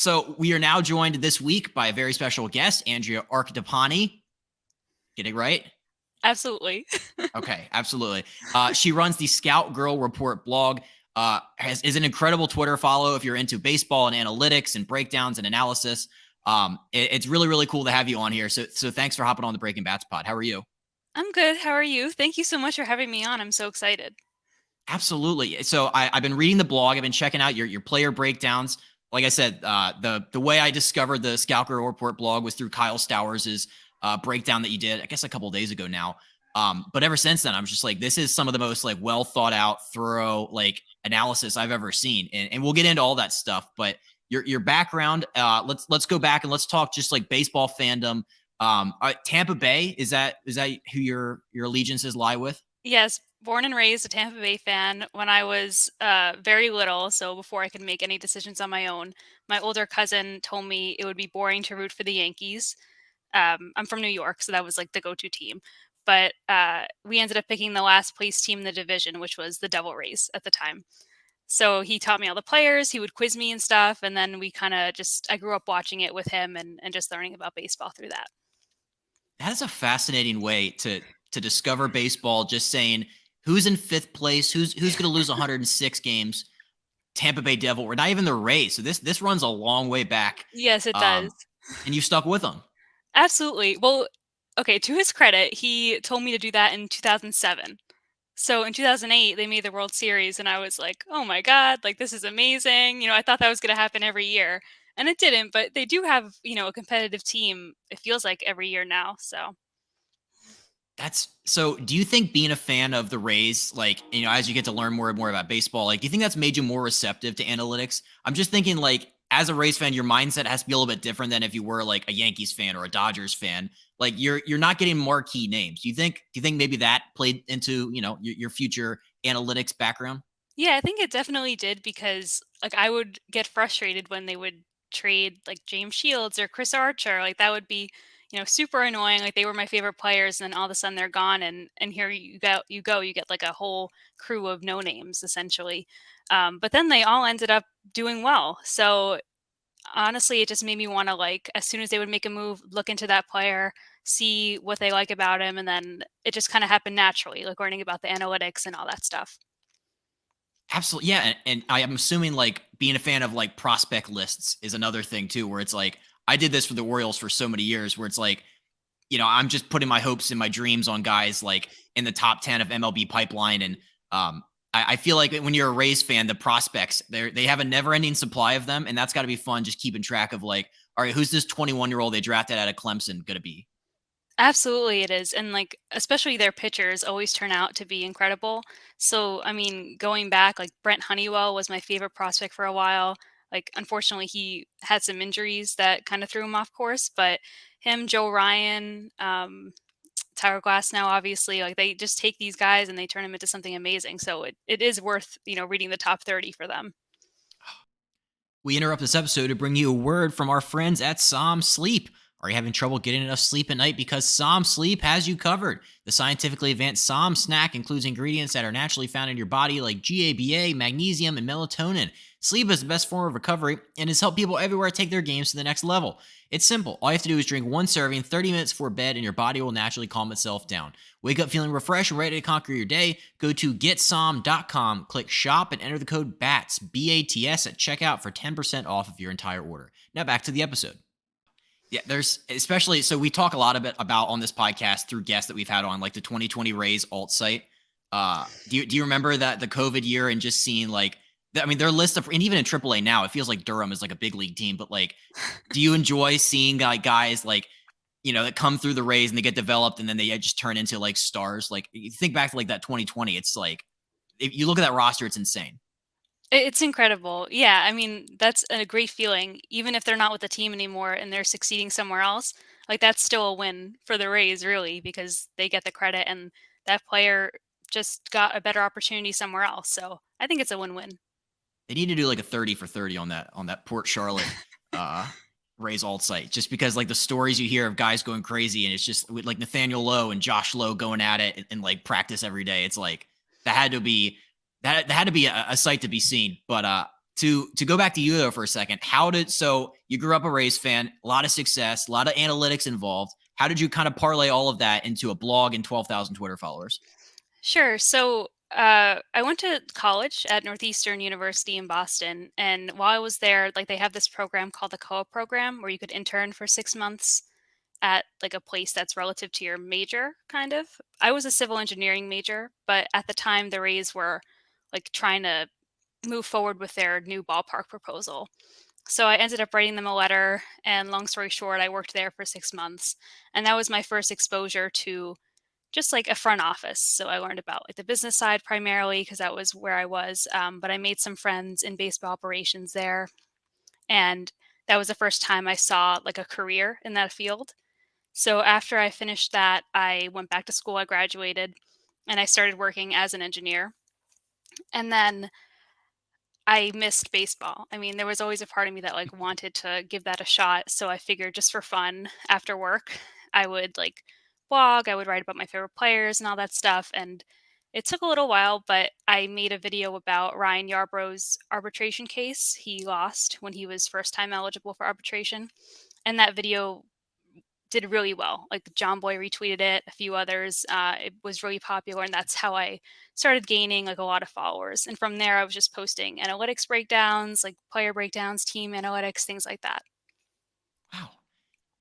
So we are now joined this week by a very special guest, Andrea Arcadipane. Get it right? Absolutely. Okay, absolutely. She runs the Scout Girl Report blog, is an incredible Twitter follow if you're into baseball and analytics and breakdowns and analysis. It's really, really cool to have you on here. So thanks for hopping on the Breaking Bats pod. How are you? I'm good. How are you? Thank you so much for having me on. I'm so excited. Absolutely. So I've been reading the blog. I've been checking out your player breakdowns. Like I said, the way I discovered the Scout Girl Report blog was through Kyle Stowers' breakdown that you did, I guess, a couple of days ago now. But ever since then, I was just like, this is some of the most like well thought out, thorough like analysis I've ever seen. And we'll get into all that stuff. But your background, let's go back and let's talk just like baseball fandom. Tampa Bay, is that who your allegiances lie with? Yes, born and raised a Tampa Bay fan when I was very little, so before I could make any decisions on my own. My older cousin told me it would be boring to root for the Yankees. I'm from New York, so that was like the go-to team. But we ended up picking the last place team in the division, which was the Devil Rays at the time. So he taught me all the players, he would quiz me and stuff, and then we kind of I grew up watching it with him and just learning about baseball through that. That is a fascinating way to discover baseball. Just saying who's in fifth place, who's going to lose 106 games. Tampa Bay Devil. We're not even the Rays, so this runs a long way back. Yes, it does. And you stuck with them. Absolutely. Well, okay, to his credit, he told me to do that in 2007. So in 2008, they made the World Series, and I was like, oh my God, like this is amazing. I thought that was going to happen every year. And it didn't, but they do have, a competitive team, it feels like every year now. So So do you think being a fan of the Rays, like, as you get to learn more and more about baseball, like, do you think that's made you more receptive to analytics? I'm just thinking, like, as a Rays fan, your mindset has to be a little bit different than if you were like a Yankees fan or a Dodgers fan. Like, you're not getting marquee names. Do you think maybe that played into, your future analytics background? yeah, I think it definitely did because like I would get frustrated when they would trade like James Shields or Chris Archer. Like that would be, super annoying. Like they were my favorite players and then all of a sudden they're gone and here you get like a whole crew of no names essentially. But then they all ended up doing well. So honestly, it just made me want to like as soon as they would make a move, look into that player, see what they like about him, and then it just kind of happened naturally, like learning about the analytics and all that stuff. Absolutely. Yeah. And I am assuming like being a fan of like prospect lists is another thing too, where it's like, I did this for the Orioles for so many years where it's like, I'm just putting my hopes and my dreams on guys like in the top 10 of MLB pipeline. And I feel like when you're a Rays fan, the prospects, they have a never ending supply of them. And that's got to be fun just keeping track of like, all right, who's this 21-year-old they drafted out of Clemson going to be? Absolutely, it is. And like, especially their pitchers always turn out to be incredible. So, I mean, going back, like Brent Honeywell was my favorite prospect for a while. Like, unfortunately, he had some injuries that kind of threw him off course. But him, Joe Ryan, Tyler Glass now, obviously, like they just take these guys and they turn them into something amazing. So it is worth, reading the top 30 for them. We interrupt this episode to bring you a word from our friends at Som Sleep. Are you having trouble getting enough sleep at night? Because Som Sleep has you covered. The scientifically advanced Som snack includes ingredients that are naturally found in your body like GABA, magnesium, and melatonin. Sleep is the best form of recovery and has helped people everywhere take their games to the next level. It's simple. All you have to do is drink one serving 30 minutes before bed and your body will naturally calm itself down. Wake up feeling refreshed and ready to conquer your day. Go to getsom.com, click shop, and enter the code BATS, B-A-T-S, at checkout for 10% off of your entire order. Now back to the episode. Yeah, there's especially, so we talk a lot about on this podcast through guests that we've had on, like the 2020 Rays alt site. Do you remember that the COVID year and just seeing like, I mean, their list of, and even in AAA now, it feels like Durham is like a big league team, but like, do you enjoy seeing like guys like, that come through the Rays and they get developed and then they just turn into like stars? Like you think back to like that 2020, it's like, if you look at that roster, it's insane. It's incredible. Yeah, I mean, that's a great feeling. Even if they're not with the team anymore and they're succeeding somewhere else, like that's still a win for the Rays, really, because they get the credit and that player just got a better opportunity somewhere else. So I think it's a win-win. They need to do like a 30 for 30 on that Port Charlotte Rays alt site, just because like the stories you hear of guys going crazy and it's just with like Nathaniel Lowe and Josh Lowe going at it and like practice every day. It's like that had to be a sight to be seen. But To go back to you though for a second, how did so you grew up a Rays fan, a lot of success, a lot of analytics involved. How did you kind of parlay all of that into a blog and 12,000 Twitter followers? Sure. So I went to college at Northeastern University in Boston, and while I was there, like they have this program called the COA program, where you could intern for 6 months at like a place that's relative to your major, kind of. I was a civil engineering major, but at the time, the Rays were like trying to move forward with their new ballpark proposal. So I ended up writing them a letter, and long story short, I worked there for 6 months, and that was my first exposure to just like a front office. So I learned about like the business side primarily because that was where I was. But I made some friends in baseball operations there, and that was the first time I saw like a career in that field. So after I finished that, I went back to school. I graduated, and I started working as an engineer. And then I missed baseball. I mean, there was always a part of me that like wanted to give that a shot. So I figured just for fun after work, I would like blog, I would write about my favorite players and all that stuff. And it took a little while, but I made a video about Ryan Yarborough's arbitration case. He lost when he was first time eligible for arbitration. And that video did really well. Like John Boy retweeted it, a few others. It was really popular, and that's how I started gaining like a lot of followers. And from there, I was just posting analytics breakdowns, like player breakdowns, team analytics, things like that. Wow.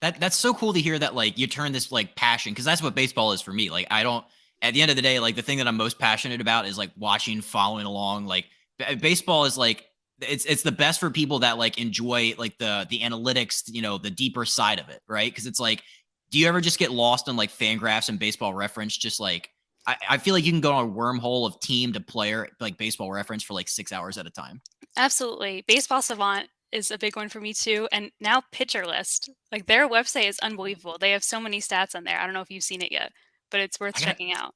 That's so cool to hear that like you turn this like passion because that's what baseball is for me. Like I don't at the end of the day like the thing that I'm most passionate about is like watching, following along. Like baseball is like it's the best for people that like enjoy like the analytics, the deeper side of it, right? Because it's like, do you ever just get lost in like fan graphs and baseball reference? Just like I feel like you can go on a wormhole of team to player like baseball reference for like 6 hours at a time. Absolutely. Baseball Savant is a big one for me too. And now Pitcher List. Like their website is unbelievable. They have so many stats on there. I don't know if you've seen it yet, but it's worth I gotta checking out.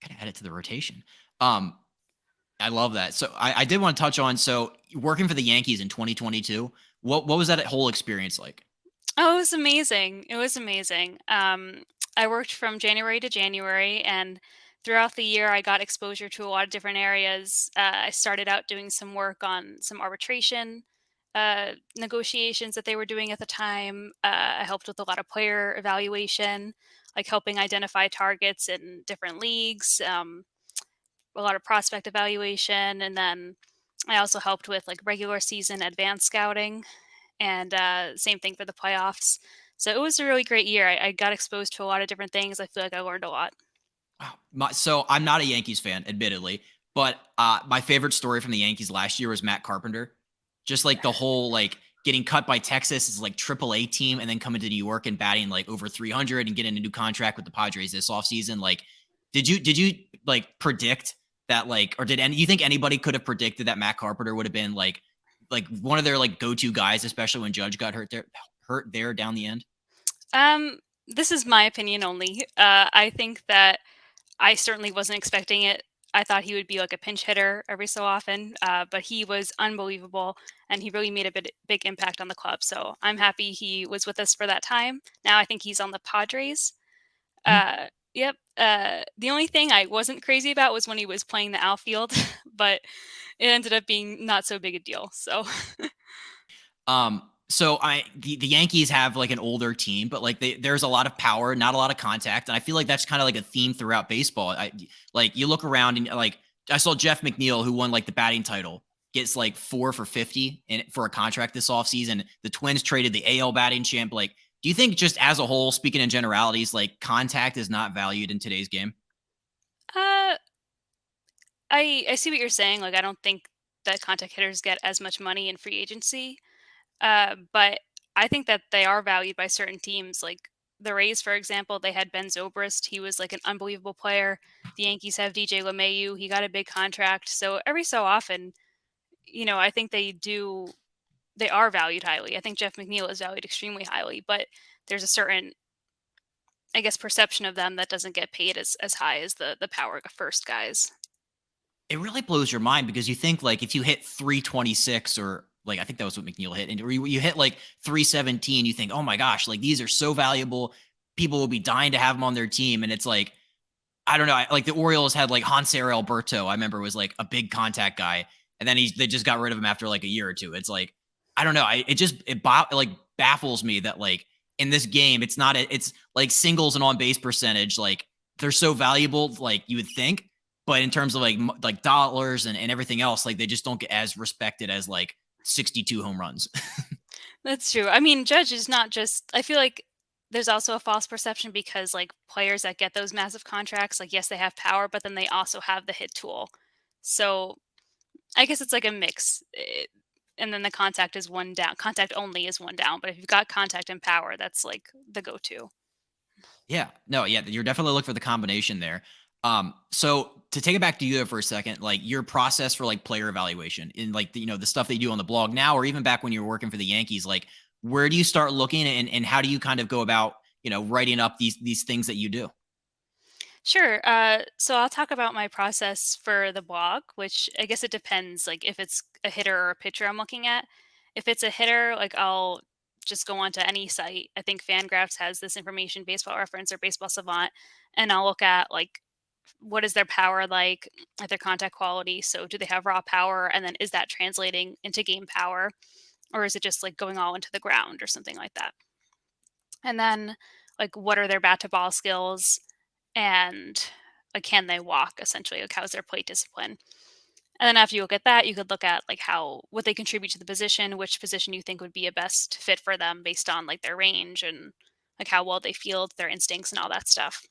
gotta add it to the rotation. Um, I love that. So I did want to touch on so working for the Yankees in 2022. What was that whole experience like? Oh, it was amazing. It was amazing. I worked from January to January, and throughout the year, I got exposure to a lot of different areas. I started out doing some work on some arbitration negotiations that they were doing at the time. I helped with a lot of player evaluation, like helping identify targets in different leagues, a lot of prospect evaluation, and then I also helped with like regular season advanced scouting and same thing for the playoffs. So it was a really great year. I got exposed to a lot of different things. I feel like I learned a lot. Wow. So I'm not a Yankees fan, admittedly, but my favorite story from the Yankees last year was Matt Carpenter. Just like the whole like getting cut by Texas as like AAA team and then coming to New York and batting like over 300 and getting a new contract with the Padres this offseason. Like, did you like predict that like or did any you think anybody could have predicted that Matt Carpenter would have been like one of their like go-to guys, especially when Judge got hurt there down the end? This is my opinion only. I think that I certainly wasn't expecting it. I thought he would be like a pinch hitter every so often, but he was unbelievable, and he really made a big impact on the club. So I'm happy he was with us for that time. Now I think he's on the Padres. Mhm. Yep. The only thing I wasn't crazy about was when he was playing the outfield, but it ended up being not so big a deal. So So the Yankees have like an older team, but like there's a lot of power, not a lot of contact, and I feel like that's kind of like a theme throughout baseball. I like you look around and like I saw Jeff McNeil, who won like the batting title, gets like 4 for 50 and for a contract this offseason. The Twins traded the AL batting champ. Like, do you think just as a whole, speaking in generalities, like contact is not valued in today's game? uh, I see what you're saying. Like I don't think that contact hitters get as much money in free agency. But I think that they are valued by certain teams. Like the Rays, for example, they had Ben Zobrist. He was like an unbelievable player. The Yankees have DJ LeMahieu. He got a big contract. So every so often, I think they are valued highly. I think Jeff McNeil is valued extremely highly, but there's a certain, I guess, perception of them that doesn't get paid as high as the power first guys. It really blows your mind because you think like if you hit 326 or like I think that was what McNeil hit, and you hit like 317, you think, oh my gosh, like these are so valuable. People will be dying to have them on their team. And it's like, I don't know. Like the Orioles had like Hanser Alberto, I remember was like a big contact guy. and then they just got rid of him after like a year or two. It's like I don't know. Like baffles me that like in this game, it's like singles and on base percentage, like they're so valuable, like you would think, but in terms of like dollars and everything else, like they just don't get as respected as like 62 home runs. That's true. I mean, Judge is not just I feel like there's also a false perception because, like, players that get those massive contracts, like, yes, they have power, but then they also have the hit tool. So, I guess it's like a mix, and then the contact is 1 down. Contact only is 1 down, but if you've got contact and power, that's, like, the go-to. Yeah. No, yeah, you're definitely looking for the combination there. So to take it back to you there for a second, like your process for like player evaluation in like the stuff they do on the blog now, or even back when you were working for the Yankees, like where do you start looking and how do you kind of go about, writing up these things that you do? Sure. So I'll talk about my process for the blog, which I guess it depends, like if it's a hitter or a pitcher I'm looking at. If it's a hitter, like I'll just go onto any site. I think Fangraphs has this information, Baseball Reference or Baseball Savant, and I'll look at like what is their power like, at their contact quality. So do they have raw power, and then is that translating into game power, or is it just like going all into the ground or something like that? And then like what are their bat to ball skills? And like can they walk essentially, like how's their plate discipline. And then after you look at that, you could look at like how what they contribute to the position, which position you think would be a best fit for them based on like their range and like how well they field their instincts and all that stuff.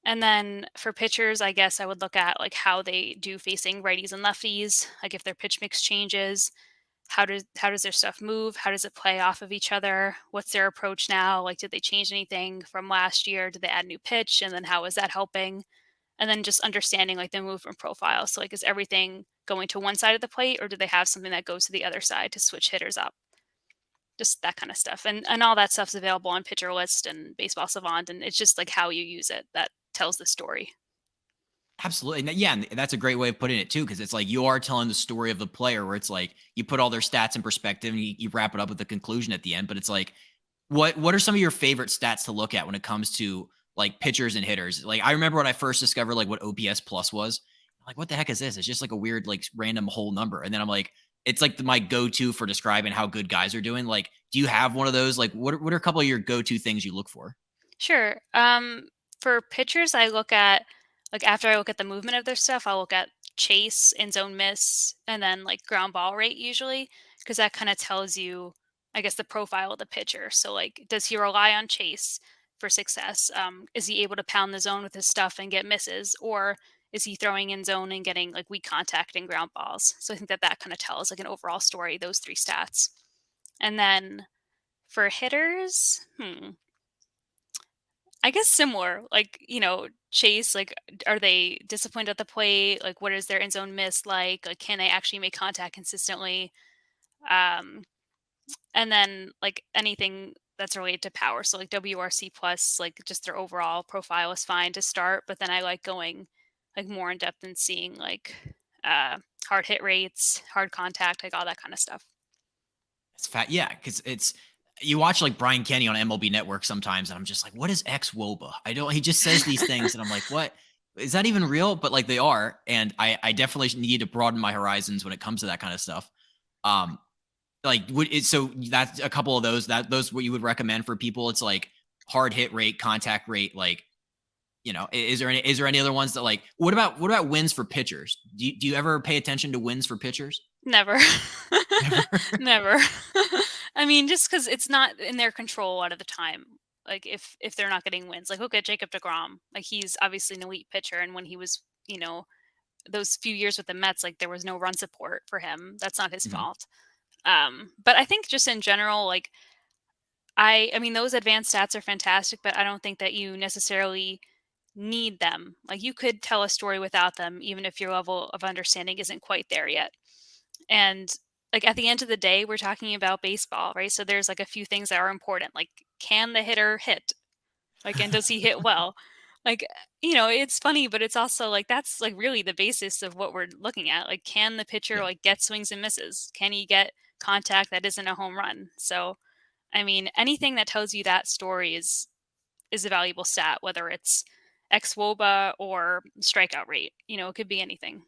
And then for pitchers, I guess I would look at like how they do facing righties and lefties, like if their pitch mix changes, how does their stuff move, how does it play off of each other, what's their approach now, like did they change anything from last year, did they add new pitch, and then how is that helping? And then just understanding like the movement profile. So like is everything going to one side of the plate, or do they have something that goes to the other side to switch hitters up? Just that kind of stuff. And all that stuff's available on Pitcher List and Baseball Savant, and it's just like how you use it that tells the story. Absolutely. Yeah, and that's a great way of putting it too, because it's like you are telling the story of the player where it's like you put all their stats in perspective and you wrap it up with the conclusion at the end. But it's like, what are some of your favorite stats to look at when it comes to like pitchers and hitters? Like I remember when I first discovered like what OPS plus was. I'm like, what the heck is this? It's just like a weird, like random whole number. And then I'm like, it's like my go-to for describing how good guys are doing. Like, do you have one of those? Like, what are a couple of your go-to things you look for? Sure. For pitchers, I look at like after I look at the movement of their stuff, I'll look at chase and zone miss, and then like ground ball rate usually, because that kind of tells you, I guess, the profile of the pitcher. So like, does he rely on chase for success? Is he able to pound the zone with his stuff and get misses, or is he throwing in zone and getting like weak contact and ground balls? So I think that that kind of tells like an overall story. Those three stats, and then for hitters, I guess similar, like, chase, like, are they disciplined at the plate? Like, what is their end zone miss like? Like, can they actually make contact consistently? Um, and then like anything that's related to power. So like WRC plus, like just their overall profile is fine to start, but then I like going like more in depth and seeing like uh hard hit rates, hard contact, like all that kind of stuff. It's fat, yeah, because it's you watch like Brian Kenny on MLB Network sometimes, and I'm just like, what is X Woba? I don't. He just says these things, and I'm like, what is that even real? But like they are, and I definitely need to broaden my horizons when it comes to that kind of stuff. Um, like so that's a couple of those what you would recommend for people. It's like hard hit rate, contact rate, like is there any other ones that like what about wins for pitchers? Do you ever pay attention to wins for pitchers? Never. Never. Never. I mean, just because it's not in their control a lot of the time. Like, if they're not getting wins. Like, look at Jacob deGrom. Like, he's obviously an elite pitcher, and when he was, those few years with the Mets, like, there was no run support for him. That's not his Mhm. fault. But I think just in general, like, I mean, those advanced stats are fantastic, but I don't think that you necessarily need them. Like, you could tell a story without them, even if your level of understanding isn't quite there yet. And like at the end of the day, we're talking about baseball, right? So there's like a few things that are important. Like, can the hitter hit? Like, and does he hit well? Like, it's funny, but it's also like that's like really the basis of what we're looking at. Like, can the pitcher Yeah. like get swings and misses? Can he get contact that isn't a home run? So, I mean, anything that tells you that story is a valuable stat, whether it's xWOBA or strikeout rate. It could be anything.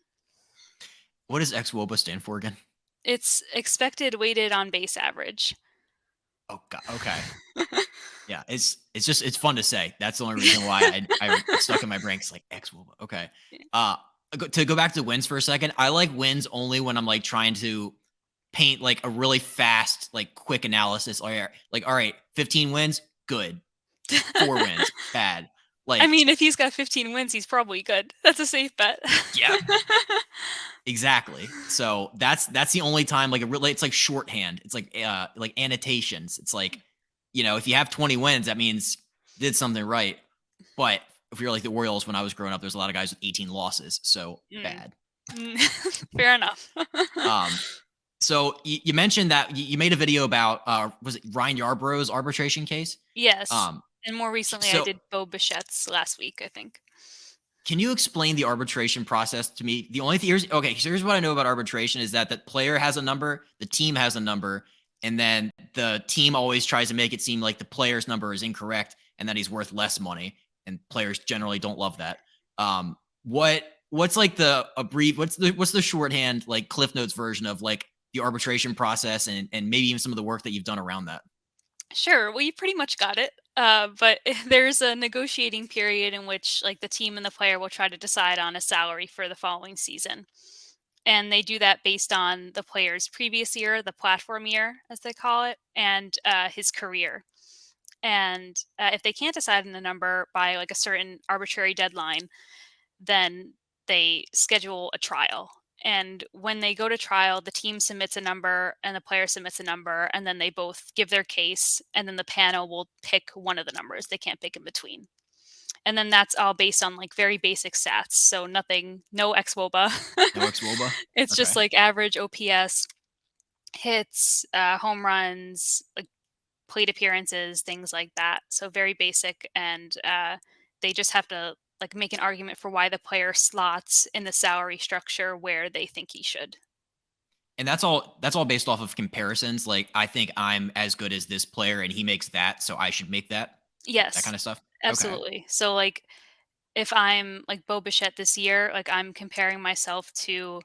What does XWOBA stand for again? It's expected weighted on base average. Oh, god, okay. Yeah, it's just it's fun to say. That's the only reason why I it stuck in my brain. It's like XWOBA. Okay. Uh, to go back to wins for a second, I like wins only when I'm like trying to paint like a really fast, like quick analysis. Like, all right, 15 wins, good. 4 wins, bad. I Like, mean, if he's got 15 wins, he's probably good. That's a safe bet. yeah, exactly. So that's the only time like it really it's like shorthand. It's like annotations. It's like, if you have 20 wins, that means did something right. But if you're like the Orioles when I was growing up, there's a lot of guys with 18 losses. So Mm. bad. Mm. Fair enough. Um so you mentioned that you made a video about was it Ryan Yarborough's arbitration case? Yes, Um and more recently, I so did Bo Bichette's last week, I think. Can you explain the arbitration process to me? The only thing here's okay, so here's what I know about arbitration is that the player has a number, the team has a number, and then the team always tries to make it seem like the player's number is incorrect and that he's worth less money. And players generally don't love that. What's like the a brief what's the shorthand like Cliff Notes version of like the arbitration process and maybe even some of the work that you've done around that? Sure. Well, you pretty much got it. But there's a negotiating period in which, like, the team and the player will try to decide on a salary for the following season, and they do that based on the player's previous year, the platform year, as they call it, and his career. And if they can't decide on a number by like a certain arbitrary deadline, then they schedule a trial. And when they go to trial, the team submits a number and the player submits a number, and then they both give their case, and then the panel will pick one of the numbers. They can't pick in between. And then that's all based on like very basic stats. So nothing, no XWOBA. No ex-Woba? It's just Okay. like average OPS, hits, home runs, like plate appearances, things like that. So very basic, and they just have to like make an argument for why the player slots in the salary structure where they think he should. And that's all based off of comparisons. Like, I think I'm as good as this player and he makes that, so I should make that. That Yes, kind of stuff. Okay. absolutely. So like if I'm like Bo Bichette this year, like I'm comparing myself to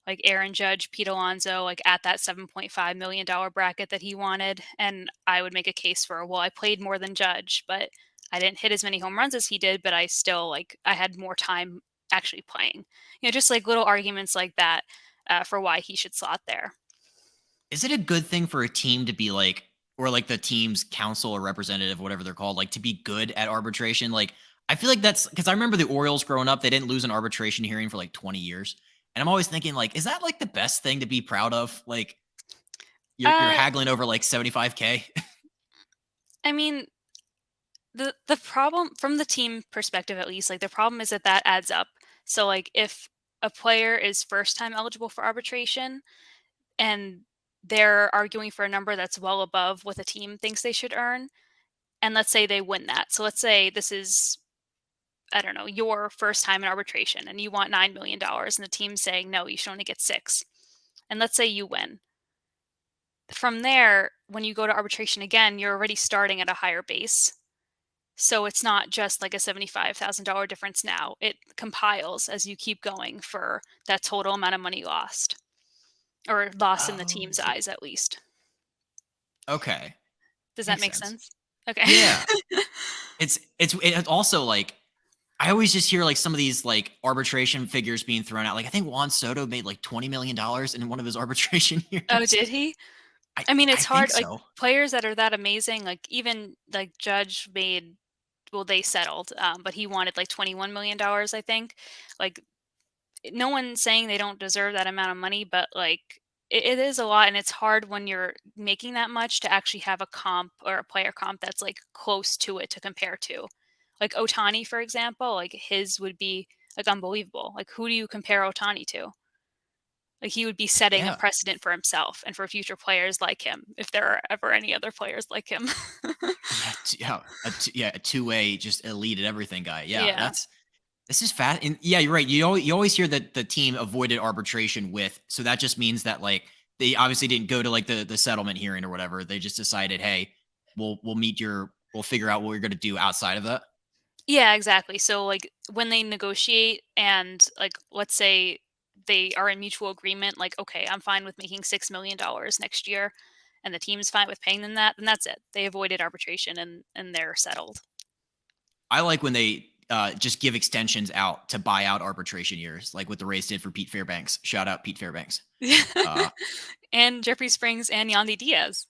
like Aaron Judge, Pete Alonso, like at that $7.5 million bracket that he wanted. And I would make a case for, well, I played more than Judge, but I didn't hit as many home runs as he did, but I still like I had more time actually playing. Just like little arguments like that for why he should slot there. Is it a good thing for a team to be like, or like the team's counsel or representative, whatever they're called, like to be good at arbitration? Like, I feel like that's because I remember the Orioles growing up, they didn't lose an arbitration hearing for like 20 years. And I'm always thinking, like, is that like the best thing to be proud of? Like, you're Uh, haggling over like 75K. I mean, the problem from the team perspective, at least, like the problem is that that adds up. So like if a player is first time eligible for arbitration and they're arguing for a number that's well above what the team thinks they should earn, and let's say they win that. So let's say this is, I don't know, your first time in arbitration and you want $9 million, and the team's saying no, you should only get six. And let's say you win. From there, when you go to arbitration again, you're already starting at a higher base. So it's not just like a $75,000 difference now. It compiles as you keep going for that total amount of money lost, or lost in the Oh, team's eyes at least. okay. Does that Makes make sense. sense? Okay. Yeah. It's also like I always just hear like some of these like arbitration figures being thrown out. Like I think Juan Soto made like $20 million in one of his arbitration Oh, years. did he? I I mean, I it's think hard, like, so. players that are that amazing, like, even, like, Judge made, well, they settled, but he wanted, like, $21 million, I think. Like, no one's saying they don't deserve that amount of money, but, like, it is a lot, and it's hard when you're making that much to actually have a comp or a player comp that's, like, close to it to compare to. Like, Otani, for example, like, his would be, like, unbelievable. Like, who do you compare Otani to? Like, he would be setting a Yeah. precedent for himself and for future players like him, if there are ever any other players like him. Yeah, a two-way just elite at everything guy. Yeah, Yeah. that's this is fast. And yeah, you're right. You always hear that the team avoided arbitration with, so that just means that like they obviously didn't go to like the settlement hearing or whatever. They just decided, hey, we'll figure out what we're gonna do outside of that. Yeah, exactly. So, like, when they negotiate and, like, let's say they are in mutual agreement, like, okay, I'm fine with making $6 million next year, and the team's fine with paying them that, then that's it. They avoided arbitration and they're settled. I like when they just give extensions out to buy out arbitration years, like what the Rays did for Pete Fairbanks. Shout out Pete Fairbanks. Uh, And Jeffrey Springs and Yandy Diaz.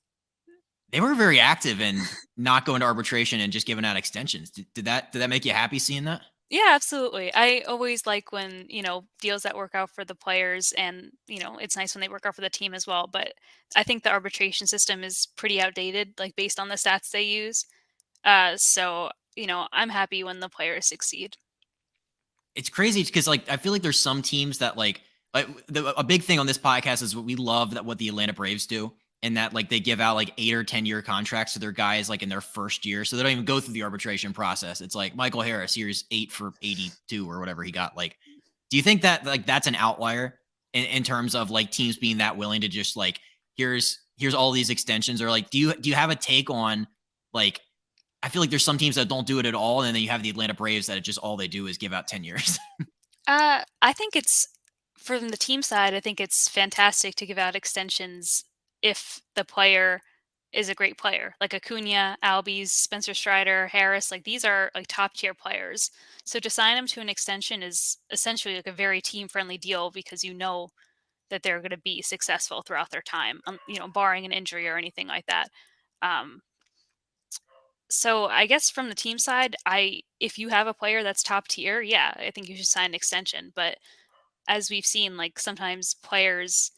they were very active in not going to arbitration and just giving out extensions. Did that make you happy seeing that? Yeah, absolutely. I always like when, deals that work out for the players and, it's nice when they work out for the team as well. But I think the arbitration system is pretty outdated, like based on the stats they use. So, I'm happy when the players succeed. It's crazy because like I feel like there's some teams that a big thing on this podcast is what we love that what the Atlanta Braves do, and that like they give out like 8 or 10 year contracts to their guys like in their first year, so they don't even go through the arbitration process. It's like Michael Harris, here's 8 for 82 or whatever he got. Like, do you think that like that's an outlier in terms of like teams being that willing to just like here's all these extensions, or like do you have a take on like I feel like there's some teams that don't do it at all, and then you have the Atlanta Braves that just all they do is give out 10 years. I think it's from the team side, I think it's fantastic to give out extensions if the player is a great player. Like Acuna, Albies, Spencer Strider, Harris, like these are like top tier players. So to sign them to an extension is essentially like a very team friendly deal because you know that they're going to be successful throughout their time, barring an injury or anything like that. Um, so I guess from the team side, if you have a player that's top tier, yeah, I think you should sign an extension. But as we've seen, like sometimes players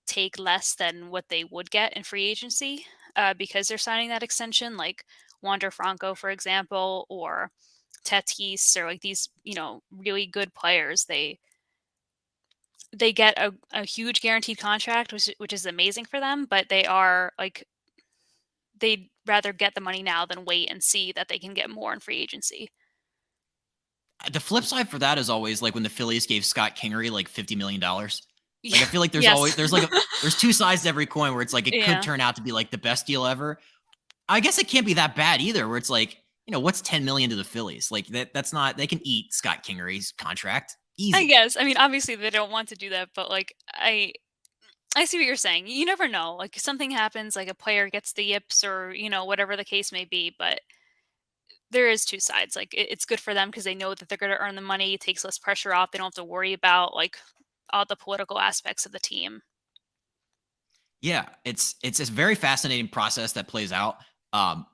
take less than what they would get in free agency because they're signing that extension, like Wander Franco, for example, or Tatis, or like these, really good players. They get a huge guaranteed contract, which is amazing for them, but they are like they'd rather get the money now than wait and see that they can get more in free agency. The flip side for that is always like when the Phillies gave Scott Kingery like $50 million. Like I Yeah. feel like there's Yes. always there's two sides to every coin where it's like it could Yeah. turn out to be like the best deal ever. I guess it can't be that bad either, where it's like, what's 10 million to the Phillies? Like that's not they can eat Scott Kingery's contract. I Easy. guess. I mean, obviously they don't want to do that, but like I see what you're saying. You never know. Like something happens, like a player gets the yips or, whatever the case may be, but there is two sides. Like it's good for them because they know that they're going to earn the money. It takes less pressure off. They don't have to worry about like all the political aspects of the team. Yeah, it's a very fascinating process that plays out,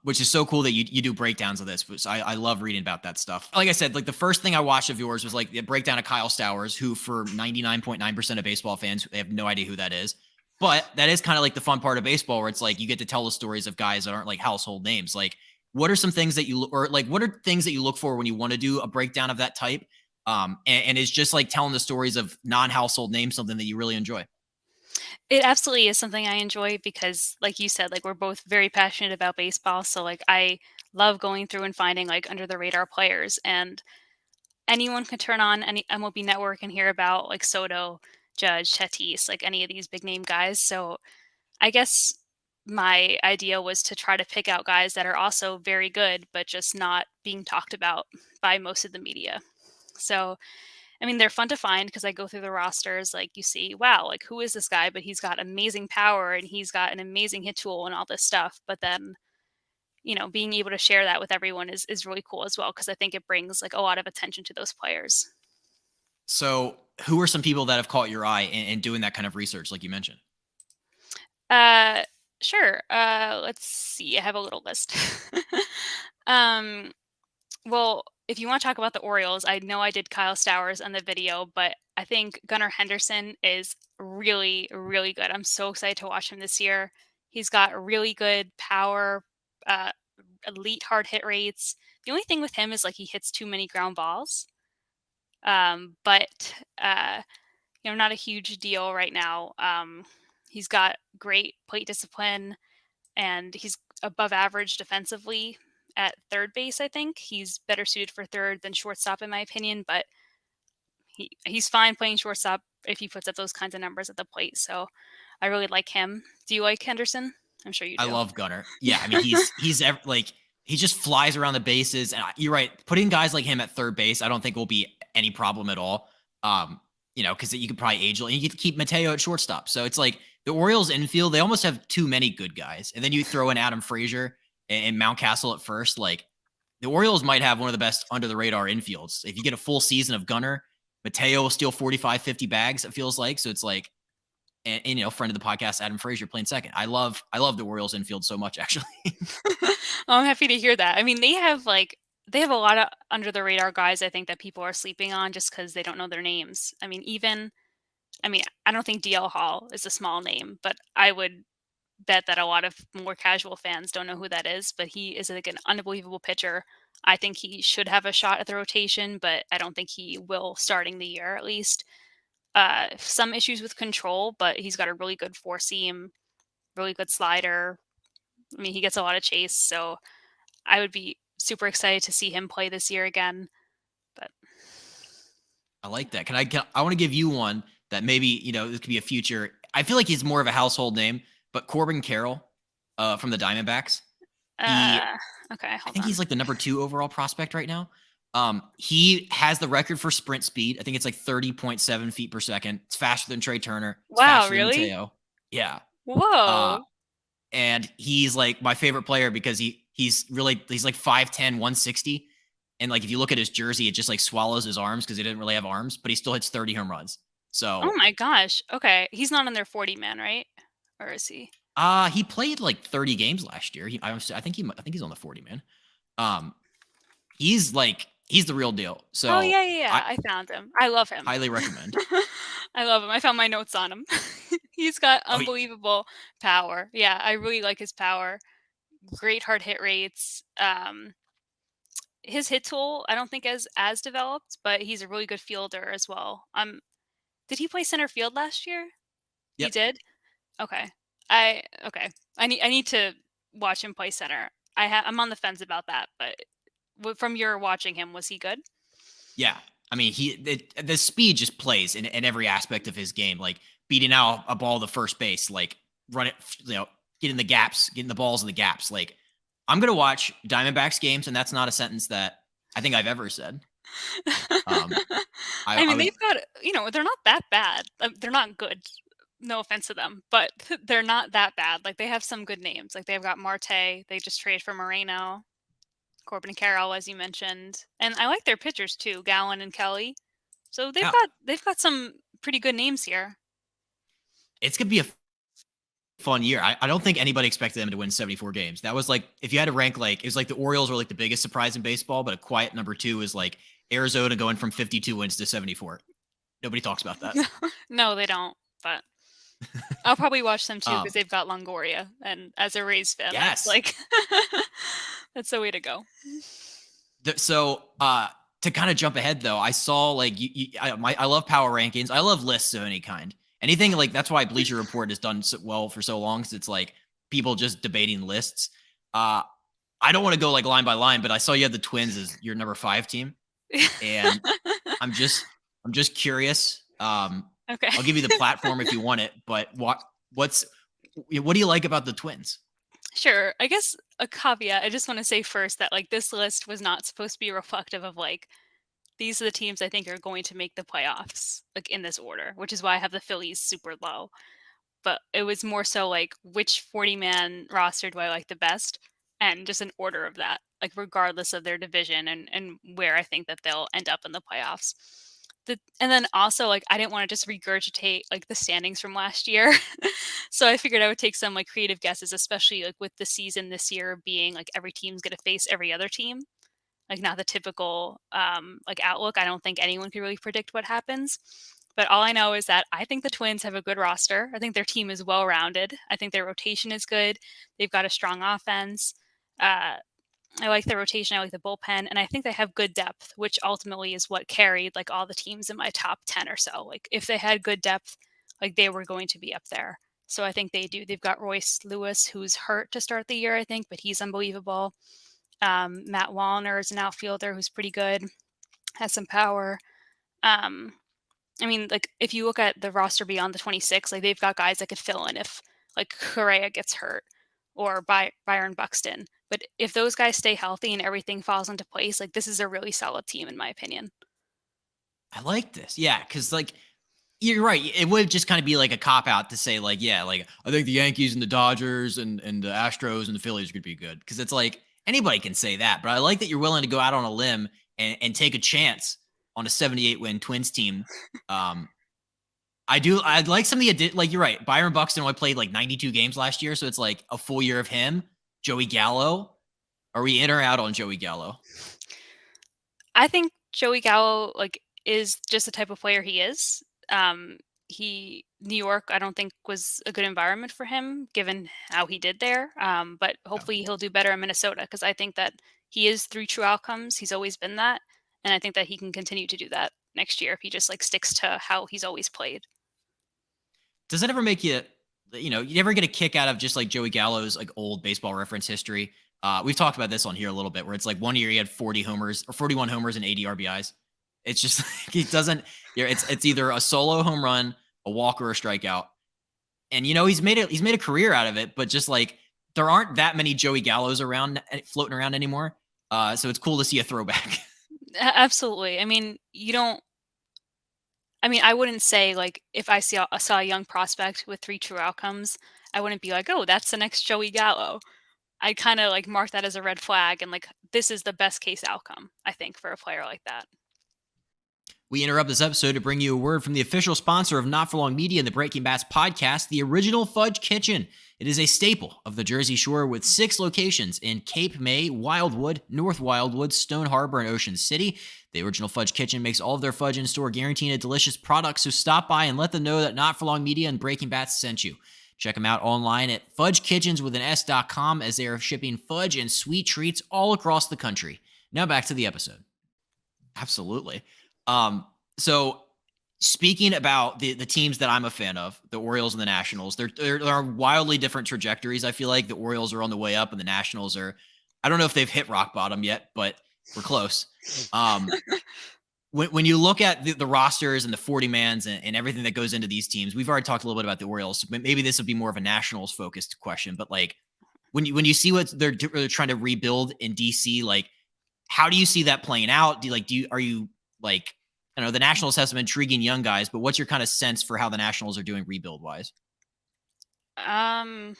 which is so cool that you do breakdowns of this. Which I love reading about that stuff. Like I said, like the first thing I watched of yours was like the breakdown of Kyle Stowers, who for 99.9% of baseball fans, they have no idea who that is. But that is kind of like the fun part of baseball, where it's like you get to tell the stories of guys that aren't like household names. Like, what are some things that what are things that you look for when you want to do a breakdown of that type? And is just like telling the stories of non-household names something that you really enjoy? It absolutely is something I enjoy because, like you said, like we're both very passionate about baseball. So like I love going through and finding like under the radar players, and anyone can turn on any MLB Network and hear about like Soto, Judge, Tatis, like any of these big name guys. So I guess my idea was to try to pick out guys that are also very good, but just not being talked about by most of the media. So, I mean, they're fun to find because I go through the rosters. Like, you see, wow, like who is this guy? But he's got amazing power and he's got an amazing hit tool and all this stuff. But then, being able to share that with everyone is really cool as well because I think it brings like a lot of attention to those players. So, who are some people that have caught your eye in doing that kind of research, like you mentioned? Uh, sure. Let's see. I have a little list. um, Well, if you want to talk about the Orioles, I know I did Kyle Stowers on the video, but I think Gunnar Henderson is really, really good. I'm so excited to watch him this year. He's got really good power, uh, elite hard hit rates. The only thing with him is like he hits too many ground balls. But not a huge deal right now. He's got great plate discipline and he's above average defensively at third base. I think he's better suited for third than shortstop in my opinion, but he's fine playing shortstop if he puts up those kinds of numbers at the plate. So I really like him. Do you like Henderson? I'm sure you I do. love Gunner. Yeah, I mean like he just flies around the bases, and you're right. Putting guys like him at third base, I don't think will be any problem at all. because you could probably age and you get to keep Mateo at shortstop. So it's like the Orioles infield, they almost have too many good guys. And then you throw in Adam Frazier and Mountcastle at first. Like the Orioles might have one of the best under the radar infields. If you get a full season of Gunnar, Mateo will steal 45, 50 bags, it feels like. So it's like, and friend of the podcast, Adam Frazier playing second. I love the Orioles infield so much, actually. I'm happy to hear that. I mean, they have a lot of under the radar guys I think that people are sleeping on just because they don't know their names. I mean, I don't think DL Hall is a small name, but I would bet that a lot of more casual fans don't know who that is, but he is like an unbelievable pitcher. I think he should have a shot at the rotation, but I don't think he will starting the year at least. Some issues with control, but he's got a really good four seam, really good slider. I mean, he gets a lot of chase, so I would be super excited to see him play this year again. But I like that. I want to give you one that maybe, this could be a future. I feel like he's more of a household name, but Corbin Carroll from the Diamondbacks. He uh, okay, I hold think on. he's like the number 2 overall prospect right now. He has the record for sprint speed. I think it's like 30.7 feet per second. It's faster than Trey Turner. It's Wow, faster than really? Mateo. Yeah. Uh, Whoa. and he's like my favorite player because he's like 5'10", 160. And like if you look at his jersey, it just like swallows his arms because he didn't really have arms, but he still hits 30 home runs. Oh So my gosh. Okay, he's not on their 40 man, right? Or is he? he played like 30 games last year. I think he's on the 40 man. Um, he's the real deal. Oh, So yeah, yeah, I yeah, I found him. I love him. highly recommend. I love him. I found my notes on him. He's got Oh, unbelievable power. Yeah, I really like his power. Great hard hit rates. His hit tool, I don't think as developed, but he's a really good fielder as well. Did he play center field last year? He yep. did? Okay. Okay. I need to watch him play center. I'm on the fence about that, but from your watching him, was he good? Yeah. I mean, the speed just plays in every aspect of his game. Like beating out a ball to first base, like run it, getting the gaps, getting the balls in the gaps. Like I'm gonna watch Diamondbacks games, and that's not a sentence that I think I've ever said. Um, I I mean, would, they've got, they're not that bad. They're not good. No offense to them, but they're not that bad. Like they have some good names. Like they've got Marte. They just traded for Moreno, Corbin Carroll, as you mentioned, and I like their pitchers too, Gallen and Kelly. So yeah, they've got some pretty good names here. it's gonna be a fun year. I don't think anybody expected them to win 74 games. That was like if you had to rank, like it was like the Orioles were like the biggest surprise in baseball, but a quiet number 2 is like Arizona going from 52 wins to 74. Nobody talks about that. No, they don't. But I'll probably watch them too because Um, they've got Longoria, and as a Rays fan, that's yes. like that's the way to go. So to kind of jump ahead though, I saw like I love power rankings. I love lists of any kind. Anything like that's why Bleacher Report has done so well for so long. Cause it's like people just debating lists. Uh, I don't want to go like line by line, but I saw you had the Twins as your number 5 team, and I'm just I'm just curious. Okay. I'll give you the platform if you want it, but what do you like about the Twins? Sure. I guess a caveat, I just want to say first that like this list was not supposed to be reflective of like these are the teams I think are going to make the playoffs, like in this order, which is why I have the Phillies super low. But it was more so like which 40-man roster do I like the best, and just an order of that, like regardless of their division and where I think that they'll end up in the playoffs. And then also like I didn't want to just regurgitate like the standings from last year. So I figured I would take some like creative guesses, especially like with the season this year being like every team's going to face every other team, like not the typical like outlook. I don't think anyone could really predict what happens. But all I know is that I think the Twins have a good roster. I think their team is well rounded. I think their rotation is good. They've got a strong offense. Uh, I like the rotation. I like the bullpen, and I think they have good depth, which ultimately is what carried like all the teams in my top 10 or so. Like if they had good depth, like they were going to be up there. So I think they do. They've got Royce Lewis, who's hurt to start the year, I think, but he's unbelievable. Matt Wallner is an outfielder who's pretty good, has some power. Um, I mean, like if you look at the roster beyond the 26, like they've got guys that could fill in if like Correa gets hurt or Byron Buxton. But if those guys stay healthy and everything falls into place, like this is a really solid team in my opinion. I like this. Yeah, because like You're right. It would just kind of be like a cop out to say like, yeah, like I think the Yankees and the Dodgers and the Astros and the Phillies could be good because it's like anybody can say that. But I like that you're willing to go out on a limb and take a chance on a 78 win Twins team. Um, I do. I like some of the like you're right. Byron Buxton only played like 92 games last year, so it's like a full year of him. Joey Gallo. Are we in or out on Joey Gallo? I think Joey Gallo, like, is just the type of player he is. Um, New York, I don't think was a good environment for him given how he did there. But Yeah. hopefully he'll do better in Minnesota because I think that he is 3 true outcomes. He's always been that, and I think that he can continue to do that next year if he just like sticks to how he's always played. Does that ever make you, you ever get a kick out of just like Joey Gallo's like old baseball reference history? We've talked about this on here a little bit, where it's like one year he had 40 homers or 41 homers and 80 RBIs. It's just like he doesn't. It's either a solo home run, a walk, or a strikeout. And he's made a career out of it, but just like there aren't that many Joey Gallos around floating around anymore. So it's cool to see a throwback. Absolutely. I mean, you don't. I mean, I wouldn't say like if I saw a young prospect with 3 true outcomes, I wouldn't be like, oh, that's the next Joey Gallo. I kind of like mark that as a red flag and like this is the best case outcome, I think, for a player like that. We interrupt this episode to bring you a word from the official sponsor of Not For Long Media and the Breaking Bats podcast, the original Fudge Kitchen. It is a staple of the Jersey Shore with 6 locations in Cape May, Wildwood, North Wildwood, Stone Harbor, and Ocean City. The original Fudge Kitchen makes all of their fudge in store, guaranteeing a delicious product, so stop by and let them know that Not For Long Media and Breaking Bats sent you. Check them out online at fudgekitchens.com as they are shipping fudge and sweet treats all across the country. Now back to the episode. Absolutely. So speaking about the teams that I'm a fan of, the Orioles and the Nationals, there are wildly different trajectories. I feel like the Orioles are on the way up and the Nationals are, I don't know if they've hit rock bottom yet, but we're close. When you look at the rosters and the 40 mans and everything that goes into these teams, we've already talked a little bit about the Orioles. Maybe this would be more of a Nationals focused question, but like when you see what they're trying to rebuild in DC, like how do you see that playing out? Are you like, I don't know, the Nationals have some intriguing young guys, but what's your kind of sense for how the Nationals are doing rebuild wise? Um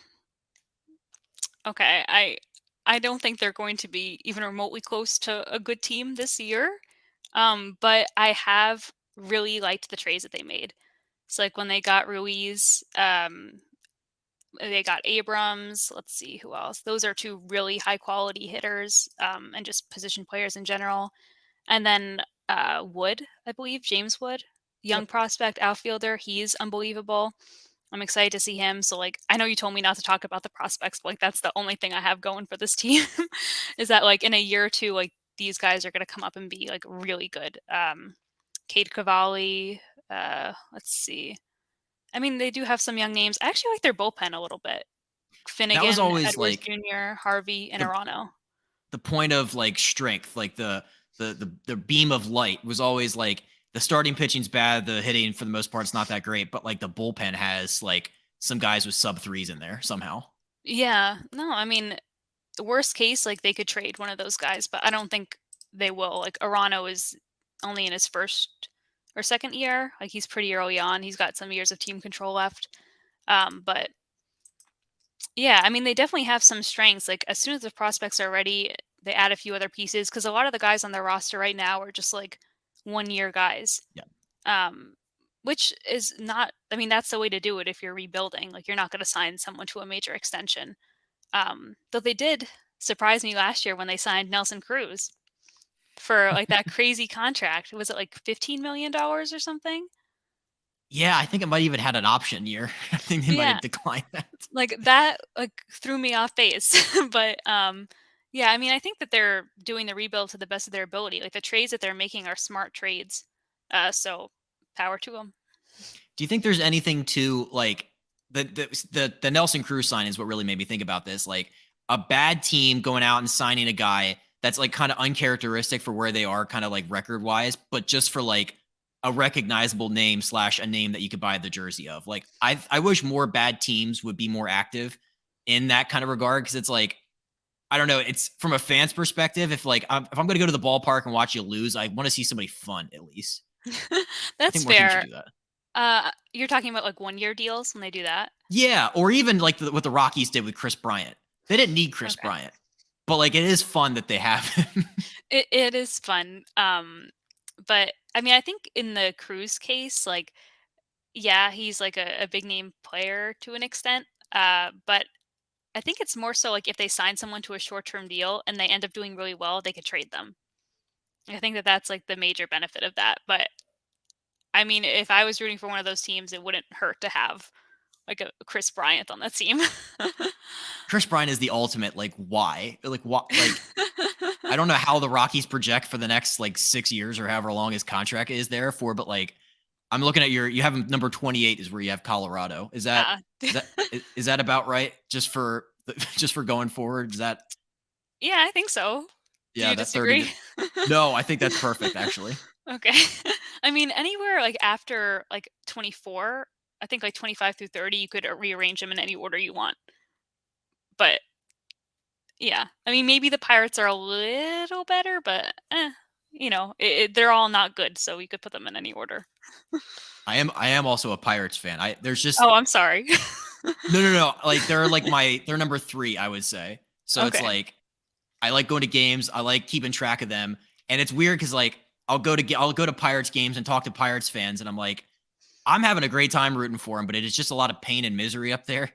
okay, I don't think they're going to be even remotely close to a good team this year. But I have really liked the trades that they made. So like when they got Ruiz, they got Abrams. Let's see who else. Those are 2 really high quality hitters, and just position players in general. And then Wood, I believe, James Wood, young Yep. prospect outfielder. He's unbelievable. I'm excited to see him. So like I know you told me not to talk about the prospects, but like that's the only thing I have going for this team is that like in a year or 2, like these guys are gonna come up and be like really good. Cade Cavalli, let's see. I mean, they do have some young names. I actually like their bullpen a little bit. That was Finnegan, always Edwards like Jr., Harvey, and the Arano. the point of like strength, like the beam of light was always like the starting pitching's bad, the hitting for the most part is not that great, but like the bullpen has like some guys with sub threes in there somehow. Yeah, no, I mean, worst case, like they could trade one of those guys, but I don't think they will. Like Arano is only in his first or second year. Like he's pretty early on. He's got some years of team control left. But yeah, I mean, they definitely have some strengths. Like as soon as the prospects are ready, they add a few other pieces because a lot of the guys on their roster right now are just like 1 year guys. Yeah. Um, which is not. I mean, that's the way to do it if you're rebuilding. Like you're not going to sign someone to a major extension. Though they did surprise me last year when they signed Nelson Cruz for like that crazy contract. Was it like $15 million or something? Yeah, I think it might even had an option year. I think they might Yeah, have declined that. like that like threw me off base. But yeah, I mean, I think that they're doing the rebuild to the best of their ability. Like the trades that they're making are smart trades. So power to them. Do you think there's anything to like the Nelson Cruz sign is what really made me think about this? Like a bad team going out and signing a guy that's like kind of uncharacteristic for where they are, kind of like record wise, but just for like a recognizable name slash a name that you could buy the jersey of. Like I wish more bad teams would be more active in that kind of regard because it's like I don't know. It's from a fan's perspective. If like if I'm going to go to the ballpark and watch you lose, I want to see somebody fun at least. I That's think more teams should fair. do that. You're talking about, like, one-year deals when they do that? Yeah, or even like what the Rockies did with Chris Bryant. They didn't need Chris Okay. Bryant, but like it is fun that they have him. It is fun, but, I mean, I think in the Cruz case, like, yeah, he's, like, a big name player to an extent, but I think it's more so, like, if they sign someone to a short-term deal and they end up doing really well, they could trade them. I think that that's, like, the major benefit of that, but, I mean, if I was rooting for one of those teams, it wouldn't hurt to have, like, a Chris Bryant on that team. Chris Bryant is the ultimate like why? Like what like I don't know how the Rockies project for the next like 6 years or however long his contract is there for, but like I'm looking at you have him number 28 is where you have Colorado. Uh, Is that about right? Just for just for going forward? Is that yeah, I think so. Do yeah, you that 30 disagree? to No, I think that's perfect actually. Okay. I mean, anywhere, like, after, like, 24, I think, like, 25 through 30, you could, rearrange them in any order you want, but yeah. I mean, maybe the Pirates are a little better, but, they're all not good, so we could put them in any order. I am also a Pirates fan. I there's just Oh, I'm sorry. no. Like they're number 3, I would say. So it's Okay. like I like going to games. I like keeping track of them. And it's weird because like I'll go to Pirates games and talk to Pirates fans, and I'm like, I'm having a great time rooting for them, but it is just a lot of pain and misery up there.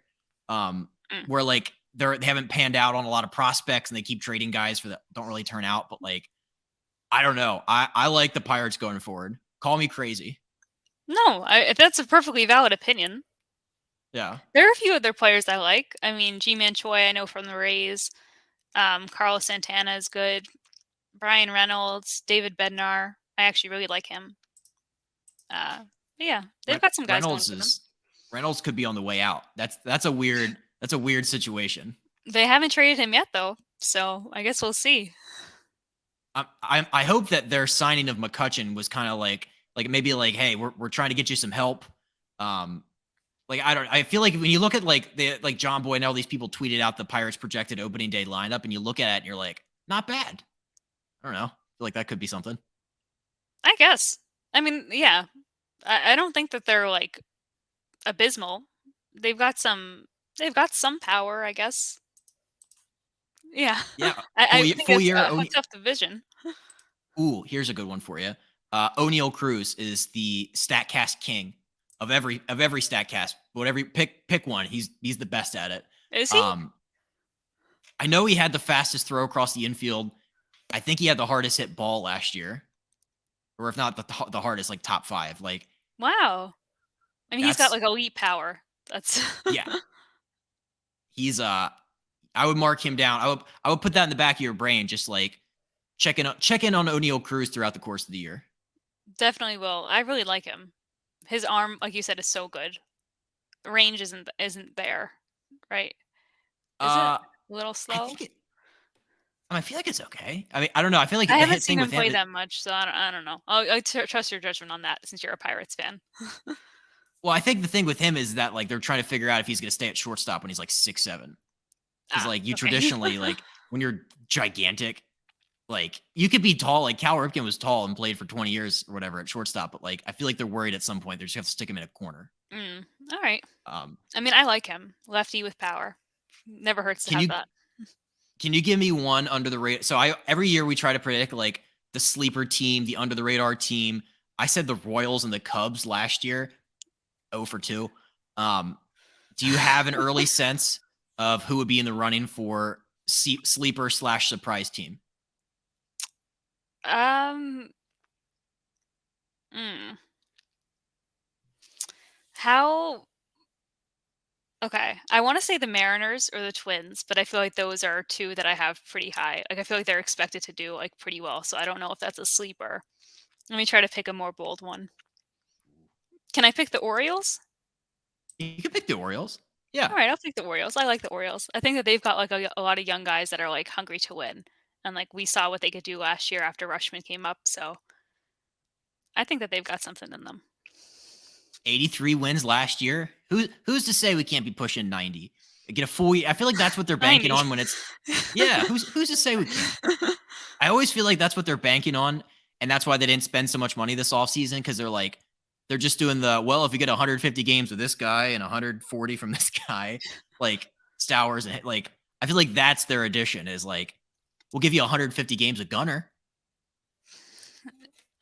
Um, Mm, where like they haven't panned out on a lot of prospects and they keep trading guys for that don't really turn out. But like, I don't know. I like the Pirates going forward. Call me crazy. no, that's a perfectly valid opinion. Yeah. There are a few other players I like. I mean, G-Man Choi, I know from the Rays. Carlos Santana is good. Brian Reynolds, David Bednar. I actually really like him. But yeah, they've got some guys going Reynolds for them. is Reynolds could be on the way out. That's a weird situation. They haven't traded him yet, though, so I guess we'll see. I hope that their signing of McCutcheon was kind of like maybe like hey we're trying to get you some help. Um, like I feel like when you look at like the like John Boy and all these people tweeted out the Pirates projected opening day lineup and you look at it and you're like not bad. I don't know. I feel like that could be something. I guess. I mean, yeah, I don't think that they're like abysmal. They've got some. They've got some power, I guess. Yeah, Yeah, I think full it's year. a tough division. Ooh, here's a good one for you. O'Neal Cruz is the Statcast king of every Statcast. Whatever pick one, he's the best at it. Is he? Um, I know he had the fastest throw across the infield. I think he had the hardest hit ball last year, or if not the hardest, like top 5. Like Wow. I mean, he's got that's like elite power. That's yeah. He's I would mark him down. I would put that in the back of your brain, just like check in on O'Neal Cruz throughout the course of the year. definitely will. I really like him. His arm, like you said, is so good. Range isn't there, right? Is it Uh, a little I slow? think it. I feel like it's okay. I mean, I don't know. I feel like I the haven't hit seen thing him with him. play that much, so I don't know. Trust your judgment on that since you're a Pirates fan. Well, I think the thing with him is that like they're trying to figure out if he's going to stay at shortstop when he's like 6'7". Because Ah, like you okay. traditionally like when you're gigantic, like you could be tall. Like Cal Ripken was tall and played for 20 years or whatever at shortstop, but like I feel like they're worried at some point they just have to stick him in a corner. Mm, all right. Um, I mean, I like him. Lefty with power. Never hurts to can have you that. can you give me one under the radar? So I every year we try to predict like the sleeper team, the under the radar team. I said the Royals and the Cubs last year, 0 for 2. Um, do you have an early sense of who would be in the running for sleeper slash surprise team? Um, mm, how Okay, I wanna say the Mariners or the Twins, but I feel like those are 2 that I have pretty high. Like, I feel like they're expected to do, like, pretty well, so I don't know if that's a sleeper. Let me try to pick a more bold one. Can I pick the Orioles? You could pick the Orioles. Yeah. Alright, I'll pick the Orioles. I like the Orioles. I think that they've got, like, a lot of young guys that are, like, hungry to win, and, like, we saw what they could do last year after Rushman came up, so I think that they've got something in them. 83 wins last year. Who's to say we can't be pushing 90? Get a full year. I feel like that's what they're banking 90. on when it's yeah, who's to say we can't? I always feel like that's what they're banking on, and that's why they didn't spend so much money this offseason because they're like, they're just doing the, well, if you get 150 games with this guy and 140 from this guy, like Stowers, and like I feel like that's their addition is like we'll give you 150 games of Gunner.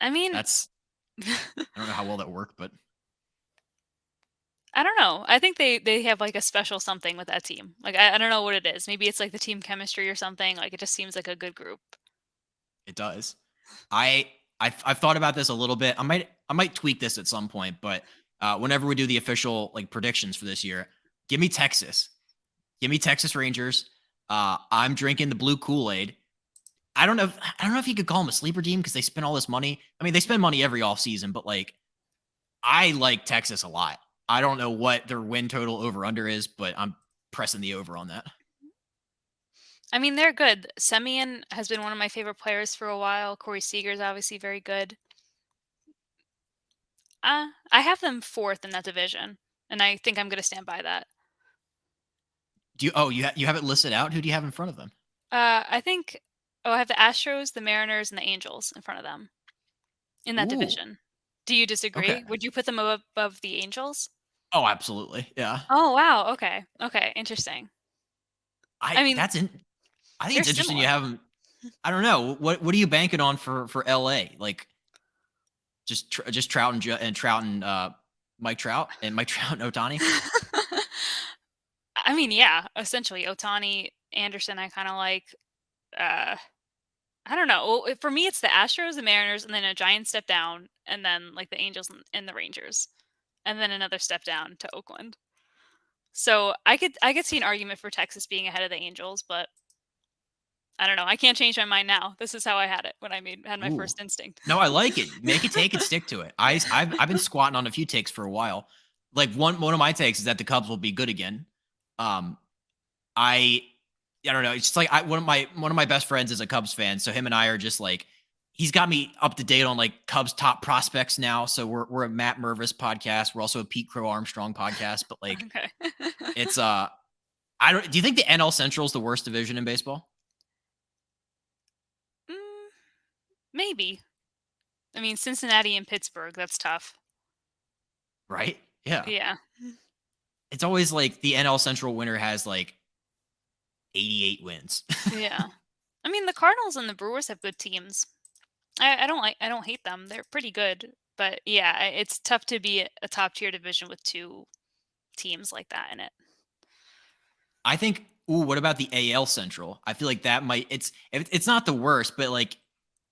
I mean, That's I don't know how well that worked, but I don't know. I think they have like a special something with that team. Like I don't know what it is. Maybe it's like the team chemistry or something. Like it just seems like a good group. it does. I I've thought about this a little bit. I might tweak this at some point, but whenever we do the official like predictions for this year, give me Texas. Give me Texas Rangers. I'm drinking the blue Kool-Aid. I don't know if you could call them a sleeper team because they spend all this money. I mean, they spend money every offseason, but like I like Texas a lot. I don't know what their win total over under is, but I'm pressing the over on that. I mean, they're good. Semyon has been one of my favorite players for a while. Corey Seager's obviously very good. I have them fourth in that division, and I think I'm going to stand by that. Do you? Oh, you have it listed out. Who do you have in front of them? I think. Oh, I have the Astros, the Mariners, and the Angels in front of them in that Ooh, division. Do you okay. disagree? Would you put them above the Angels? Oh, absolutely. Yeah. Oh, wow. Okay. Okay. Interesting. I I mean, that's in. I think they're it's interesting you similar. have them. I don't know what are you banking on for LA? Like just Trout and Trout and Mike Trout and Mike Trout and Otani. I mean, yeah, essentially Otani, Anderson, I kind of like. Uh, I don't know. Well, for me, it's the Astros, the Mariners, and then a giant step down, and then like the Angels and the Rangers, and then another step down to Oakland. So I could see an argument for Texas being ahead of the Angels, but I don't know. I can't change my mind now. This is how I had it when I had my Ooh. first instinct. No, I like it. Make it take it, stick to it. I've been squatting on a few takes for a while. Like one of my takes is that the Cubs will be good again. Um, I I don't know. It's just like one of my best friends is a Cubs fan, so him and I are just like he's got me up to date on like Cubs top prospects now. So we're a Matt Mervis podcast. We're also a Pete Crow Armstrong podcast. But like Okay. it's I don't. Do you think the NL Central is the worst division in baseball? Mm, maybe. I mean, Cincinnati and Pittsburgh. That's tough. Right? Yeah. Yeah. It's always like the NL Central winner has like 88 wins. Yeah. I mean, the Cardinals and the Brewers have good teams. I don't hate them. They're pretty good. But yeah, it's tough to be a top tier division with two teams like that in it. I think. Ooh, what about the AL Central? I feel like that might. It's not the worst, but like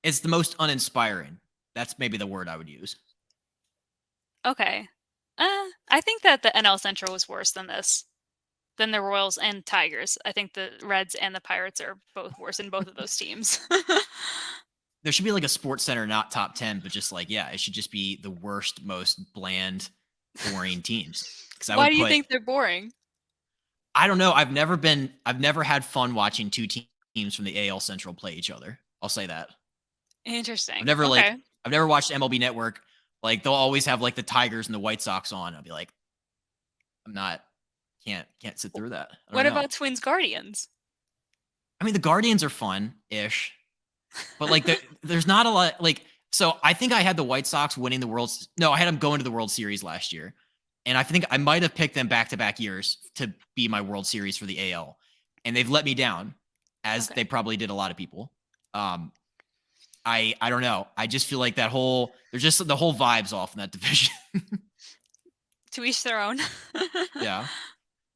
it's the most uninspiring. That's maybe the word I would use. Okay. I think that the NL Central was worse than this, than the Royals and Tigers. I think the Reds and the Pirates are both worse in both of those teams. There should be like a Sports Center, not top 10, but just like yeah, it should just be the worst, most bland, boring teams. Because I Why would do you put. think they're boring? I don't know. I've never had fun watching two teams from the AL Central play each other. I'll say that. I've Interesting. never like Okay. I've never watched MLB Network. Like they'll always have like the Tigers and the White Sox on. I'll be like, I'm not can't sit through that. I don't What know. about Twins Guardians? I mean, the Guardians are fun ish, but like there's not a lot. Like so, I think I had the White Sox winning the World. No, I had them going to the World Series last year, and I think I might have picked them back to back years to be my World Series for the AL, and they've let me down, as Okay. they probably did a lot of people. Um, I don't know. I just feel like that whole there's just the whole vibes off in that division. To each their own. Yeah.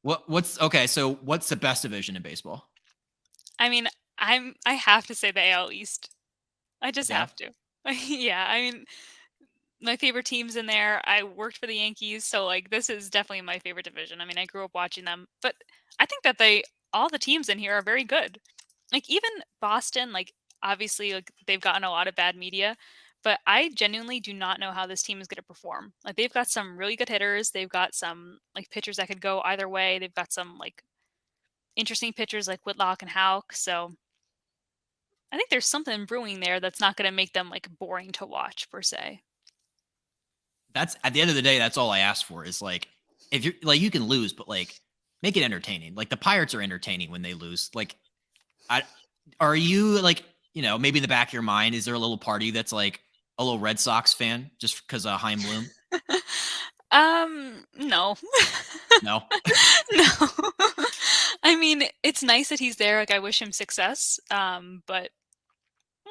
What's okay? So what's the best division in baseball? I mean, I have to say the AL East. I just Yeah. have to. Yeah, I mean, my favorite teams in there. I worked for the Yankees, so like this is definitely my favorite division. I mean, I grew up watching them, but I think that they all the teams in here are very good. Like even Boston, like obviously like they've gotten a lot of bad media, but I genuinely do not know how this team is going to perform. Like they've got some really good hitters, they've got some like pitchers that could go either way. They've got some like interesting pitchers like Whitlock and Hauk. So I think there's something brewing there that's not going to make them like boring to watch per se. That's at the end of the day, that's all I ask for is like if you're like you can lose, but like make it entertaining. Like the Pirates are entertaining when they lose. Like I are you like, maybe in the back of your mind, is there a little party that's like a little Red Sox fan just because of Heim Bloom? No. No. No. I mean, it's nice that he's there, like, I wish him success, but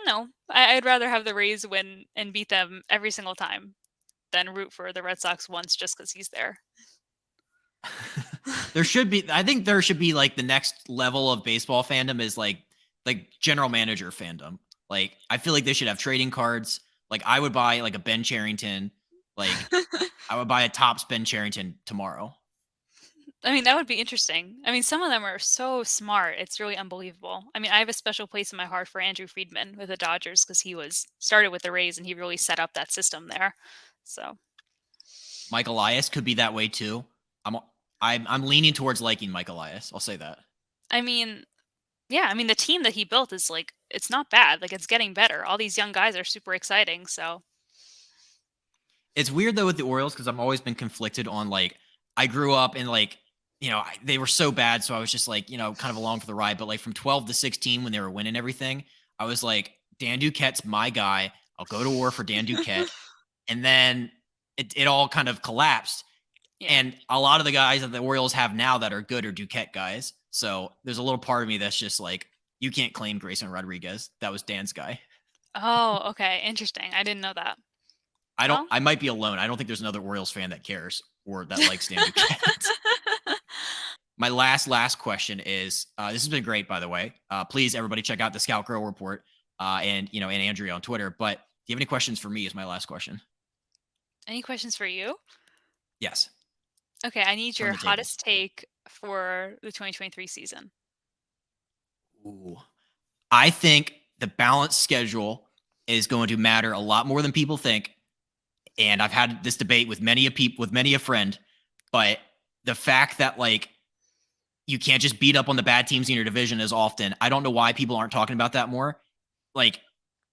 no. I'd rather have the Rays win and beat them every single time than root for the Red Sox once just because he's there. I think there should be like the next level of baseball fandom is like general manager fandom. Like I feel like they should have trading cards. Like I would buy like a Ben Charrington, like I would buy a Topps Ben Charrington tomorrow. I mean, that would be interesting. I mean, some of them are so smart. It's really unbelievable. I mean, I have a special place in my heart for Andrew Friedman with the Dodgers because he was started with the Rays and he really set up that system there. So, Mike Elias could be that way too. I'm I'm leaning towards liking Mike Elias. I'll say that. I mean, yeah, I mean, the team that he built is like, it's not bad. Like, it's getting better. All these young guys are super exciting. So, It's weird though with the Orioles because I've always been conflicted on like I grew up in like they were so bad, so I was just like kind of along for the ride. But like from 12 to 16 when they were winning everything, I was like Dan Duquette's my guy. I'll go to war for Dan Duquette, and then it all kind of collapsed. yeah. And a lot of the guys that the Orioles have now that are good are Duquette guys. So there's a little part of me that's just like you can't claim Grayson Rodriguez. That was Dan's guy. Oh, okay. Interesting. I didn't know that. I don't. Well, I might be alone. I don't think there's another Orioles fan that cares or that likes Dan Duquette. My last question is this has been great, by the way. Please, everybody, check out the Scout Girl Report and and Andrea on Twitter. But do you have any questions for me? Is my last question. Any questions for you? Yes. Okay, I need Turn your the tables. hottest take for the 2023 season. Ooh. I think the balanced schedule is going to matter a lot more than people think. And I've had this debate with many a friend, but the fact that like you can't just beat up on the bad teams in your division as often. I don't know why people aren't talking about that more. Like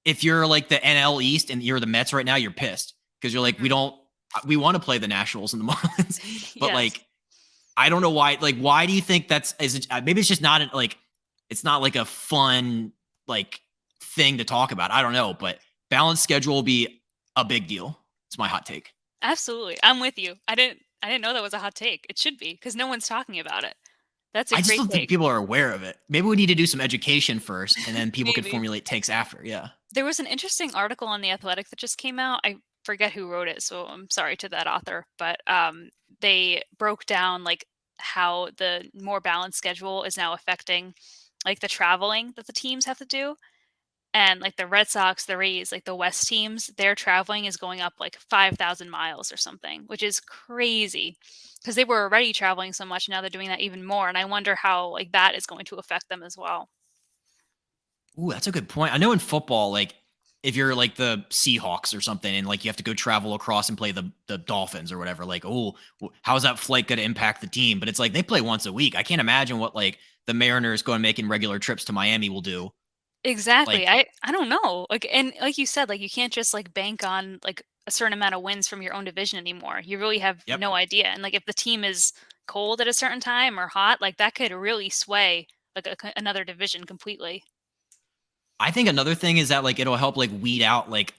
if you're like the NL East and you're the Mets right now, you're pissed because you're like, Mhm. we want to play the Nationals and the Marlins, but Yes. like, I don't know why. Like, why do you think maybe it's just not like, it's not like a fun like thing to talk about. I don't know, but balanced schedule will be a big deal. It's my hot take. Absolutely. I'm with you. I didn't know that was a hot take. It should be because no one's talking about it. That's a I just great don't think take. people are aware of it. Maybe we need to do some education first, and then people could Maybe. formulate takes after. Yeah. There was an interesting article on The Athletic that just came out. I forget who wrote it, so I'm sorry to that author, but they broke down like how the more balanced schedule is now affecting like the traveling that the teams have to do. And like the Red Sox, the Rays, like the West teams, their traveling is going up like 5,000 miles or something, which is crazy because they were already traveling so much. Now they're doing that even more. And I wonder how like that is going to affect them as well. Ooh, that's a good point. I know in football, like if you're like the Seahawks or something, and like you have to go travel across and play the Dolphins or whatever, like how's that flight going to impact the team? But it's like they play once a week. I can't imagine what like the Mariners going making regular trips to Miami will do. Exactly. Like, I don't know. Like and like you said, like you can't just like bank on like a certain amount of wins from your own division anymore. You really have yep. no idea. And like if the team is cold at a certain time or hot, like that could really sway like another division completely. I think another thing is that like it'll help like weed out like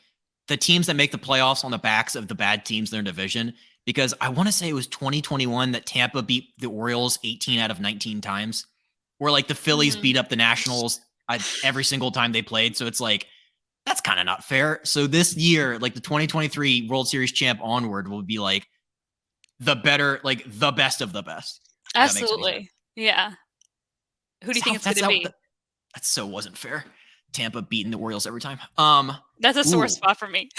the teams that make the playoffs on the backs of the bad teams in their division. Because I want to say it was 2021 that Tampa beat the Orioles 18 out of 19 times, where like the Phillies Mhm. beat up the Nationals every single time they played. So it's like that's kind of not fair. So this year, like the 2023 World Series champ onward will be like the better, like the best of the best. If that makes any sense. Absolutely. Yeah. Who do you think it's That's gonna how be? that so wasn't fair. Tampa beating the Orioles every time. That's a sore Ooh. spot for me.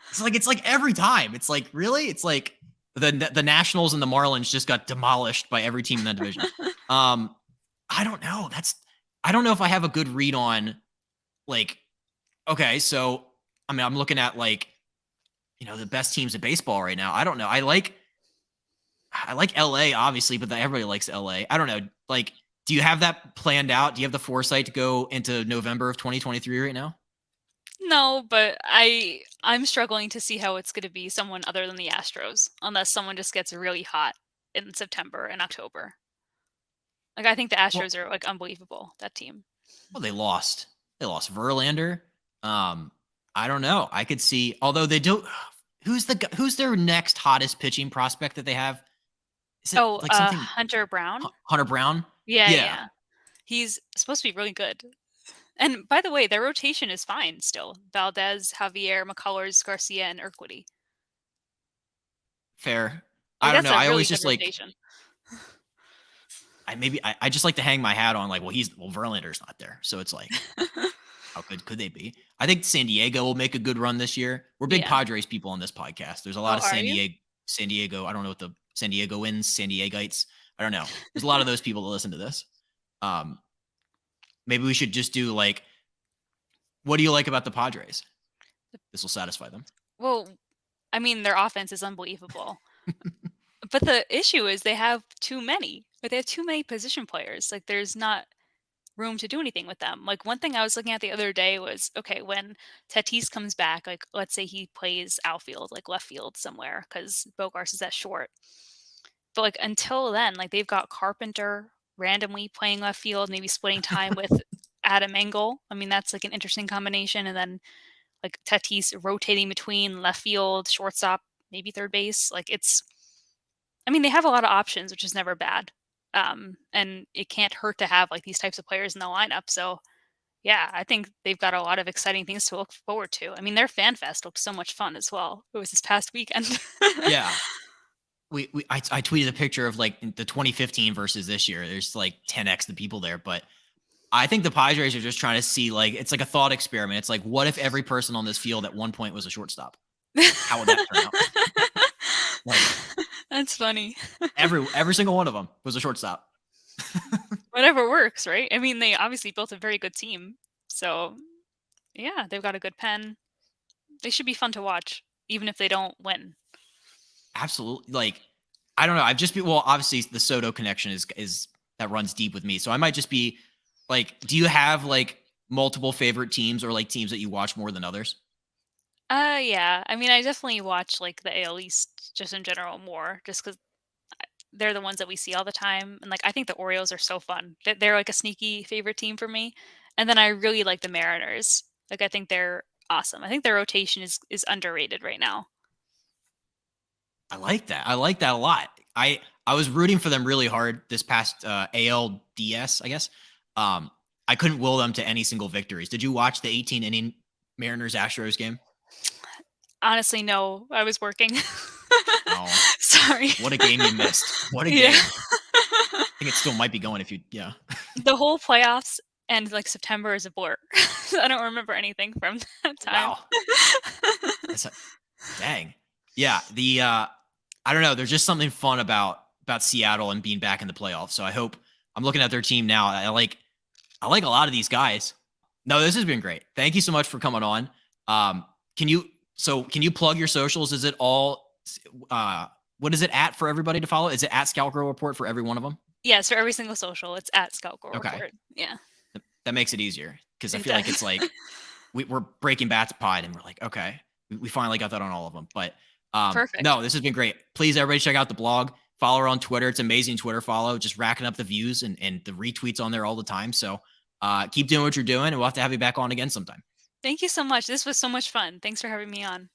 It's like every time. It's like really. It's like the Nationals and the Marlins just got demolished by every team in that division. Um, I don't know. I don't know if I have a good read on like. Okay, so I mean, I'm looking at like the best teams in baseball right now. I don't know. I like LA obviously, but everybody likes LA. I don't know. Like, do you have that planned out? Do you have the foresight to go into November of 2023 right now? No, but I'm struggling to see how it's gonna be someone other than the Astros, unless someone just gets really hot in September and October. Like, I think the Well, Astros are, like, unbelievable, that team. well, they lost. They lost Verlander. I don't know. I could see, although they do. who's their next hottest pitching prospect that they have? Is it Oh, like something Hunter Brown? Hunter Brown? Yeah, Yeah, yeah. He's supposed to be really good. And by the way, their rotation is fine still. Valdez, Javier, McCullers, Garcia, and Urquidy. fair. Like, I don't that's know. a I really always good just like rotation. I just like to hang my hat on like, well, Verlander's not there, so it's like, how good could they be? I think San Diego will make a good run this year. We're big Yeah. Padres people on this podcast. There's a lot Oh, of are you? San Diego. I don't know what the San Diegoans, San Diegites. I don't know. There's a lot of those people that listen to this. Um, Maybe we should just do like, what do you like about the Padres? This will satisfy them. Well, I mean, their offense is unbelievable. But the issue is they have too many. Like, they have too many position players. Like, there's not room to do anything with them. Like, one thing I was looking at the other day was, okay, when Tatis comes back, like, let's say he plays outfield, like left field somewhere, because Bogarts is that short. But, like, until then, like, they've got Carpenter randomly playing left field, maybe splitting time with Adam Engel. I mean, that's, like, an interesting combination, and then, like, Tatis rotating between left field, shortstop, maybe third base. Like, it's I mean, they have a lot of options, which is never bad. And it can't hurt to have, like, these types of players in the lineup. So, yeah, I think they've got a lot of exciting things to look forward to. I mean, their fan fest looked so much fun as well. It was this past weekend. Yeah. I tweeted a picture of like the 2015 versus this year. There's like 10x the people there, but I think the Padres are just trying to see like it's like a thought experiment. It's like, what if every person on this field at one point was a shortstop? How would that turn out? Like That's funny. every single one of them was a shortstop. Whatever works, right? I mean, they obviously built a very good team. So, yeah, they've got a good pen. They should be fun to watch, even if they don't win. Absolutely. Like I don't know. I've just been well. Obviously, the Soto connection is that runs deep with me. So I might just be like, do you have like multiple favorite teams or like teams that you watch more than others? Yeah. I mean, I definitely watch like the AL East just in general more, just because they're the ones that we see all the time. And like, I think the Orioles are so fun. They're like a sneaky favorite team for me. And then I really like the Mariners. Like, I think they're awesome. I think their rotation is underrated right now. I like that. I like that a lot. I was rooting for them really hard this past ALDS, I guess. I couldn't will them to any single victories. Did you watch the 18 inning Mariners Astros game? Honestly, no, I was working. Oh, Sorry. what a game you missed. What a Yeah. game. I think it still might be going if you yeah. The whole playoffs and like September is a blur. I don't remember anything from that time. Wow. That's a, dang. Yeah, the I don't know, there's just something fun about Seattle and being back in the playoffs. So I hope I'm looking at their team now. I like a lot of these guys. No, this has been great. Thank you so much for coming on. Um, can you plug your socials? Is it all what is it at for everybody to follow? Is it at Scout Girl Report for every one of them? Yes, for every single social, it's at Scout Girl Okay. Report. Yeah, That makes it easier because I it feel like does. it's like we're breaking bats pod and we're like, okay, we finally got that on all of them. But Perfect. no, this has been great. Please, everybody, check out the blog. Follow her on Twitter. It's amazing Twitter follow, just racking up the views and the retweets on there all the time. So keep doing what you're doing, and we'll have to have you back on again sometime. Thank you so much. This was so much fun. Thanks for having me on.